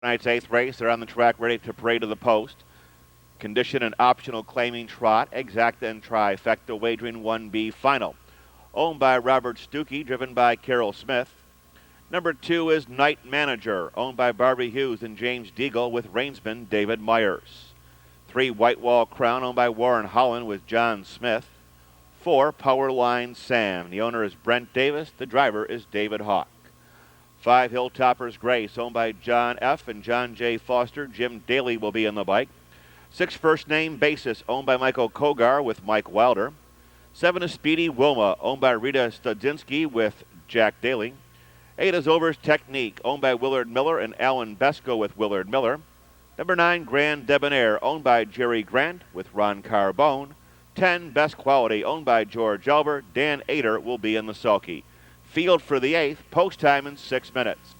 Tonight's 8th race, they're on the track ready to parade to the post. Condition and optional claiming trot, exacta and trifecta, wagering 1B final. Owned by Robert Stuckey, driven by Carol Smith. Number 2 is Night Manager, owned by Barbie Hughes and James Deagle with reinsman David Myers. 3, White Wall Crown, owned by Warren Holland with John Smith. 4, Powerline Sam. The owner is Brent Davis. The driver is David Hawk. 5, HILLTOPPE'S Grace, owned by John F. and John J. Foster. Jim Daly will be on the bike. 6, First Name Basis, owned by Michael Kogar with Mike Wilder. 7 is Speedy Wilma, owned by Rita Studzinski with Jack Daly. 8 is Over's Technique, owned by Willard Miller and Alan Besco with Willard Miller. Number 9, GRAN Debonair, owned by Jerry Grant with Ron Carbone. 10, Best Quality, owned by George Albert. Dan Ader will be in the sulky. Field for the 8th, post time in 6 minutes.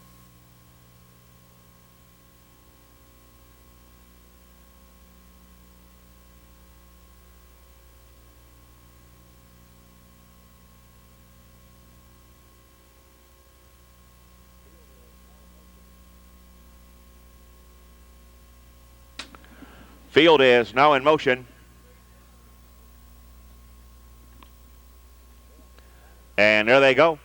Field is now in motion. And there they go.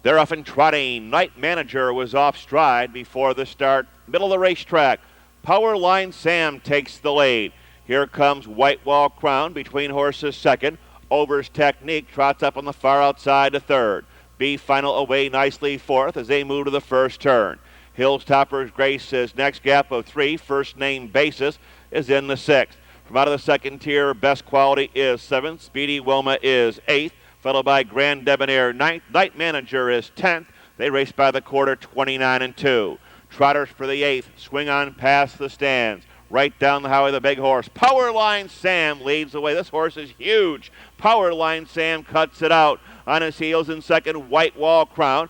They're off and trotting. Night Manager was off stride before the start. Middle of the racetrack. Powerline Sam takes the lead. Here comes White Wall Crown between horses second. Over's Technique trots up on the far outside to third. B Final away nicely fourth as they move to the first turn. HILLTOPPE'S Grace is next, gap of 3. First Name Basis is in the 6th. From out of the second tier, Best Quality is 7th. Speedy Wilma is 8th, followed by GRAN Debonair 9th. Night Manager is 10th. They race by the quarter 29-2. Trotters for the 8th swing on past the stands. Right down the highway, the big horse. Powerline Sam leads the way. This horse is huge. Powerline Sam cuts it out. On his heels in second, White Wall Crown.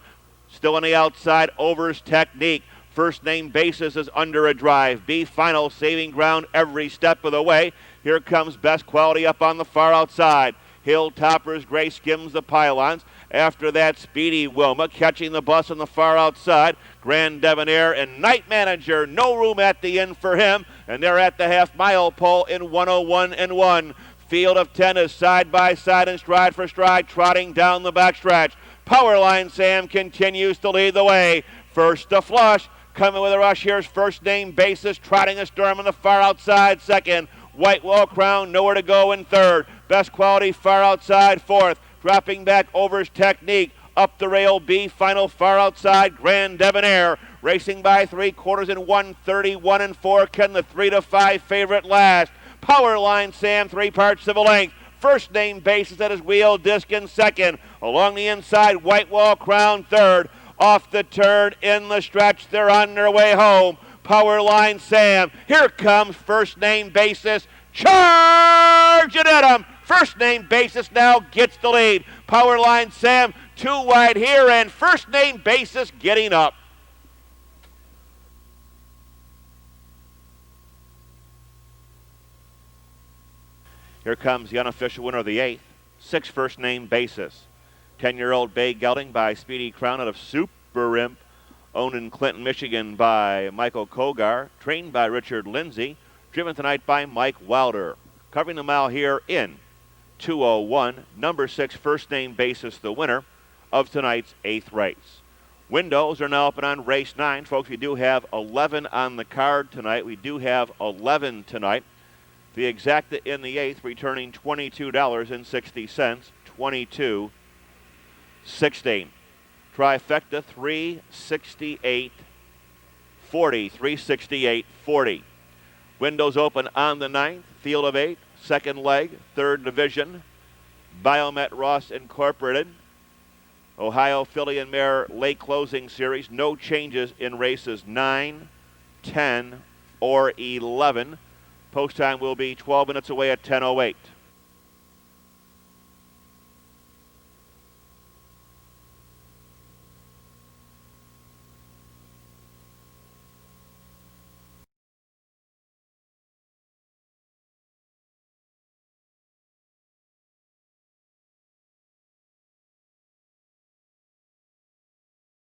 Still on the outside, Over's Technique. First Name Basis is under a drive. B Final saving ground every step of the way. Here comes Best Quality up on the far outside. HILLTOPPE'S Grace skims the pylons. After that, Speedy Wilma catching the bus on the far outside. GRAN Debonair and Night Manager, no room at the end for him. And they're at the half-mile pole in 1:01.1. Field of 10 is side by side and stride for stride, trotting down the backstretch. Powerline Sam continues to lead the way. First to flush. Coming with a rush, here's First Name Basis, trotting a storm on the far outside second. White Wall Crown, nowhere to go in third. Best Quality far outside fourth. Dropping back Over's Technique. Up the rail, B Final far outside, GRAN Debonair. Racing by 3/4 in 1:31.4. Can the 3 to 5 favorite last? Powerline Sam, 3 parts of a length. First Name Basis at his wheel disc in second. Along the inside, White Wall Crown third. Off the turn in the stretch, they're on their way home. Powerline Sam. Here comes First Name Basis. Charging at him. First Name Basis now gets the lead. Powerline Sam too wide here, and First Name Basis getting up. Here comes the unofficial winner of the 8th. 6 First Name Basis. 10-year-old bay gelding by Speedy Crown out of Super Imp. Owned in Clinton, Michigan by Michael Kogar. Trained by Richard Lindsey. Driven tonight by Mike Wilder. Covering the mile here in 2:01. Number 6 First Name Basis, the winner of tonight's 8th race. Windows are now open on race 9. Folks, we do have 11 on the card tonight. We do have 11 tonight. The exacta in the 8th returning $22.60. 22.60. Trifecta 368.40. 368.40. Windows open on the 9th. Field of 8. Second leg. 3rd division. Biomet Ross Incorporated. Ohio Filly and Mare late closing series. No changes in races 9, 10, or 11. Post time will be 12 minutes away at 10:08.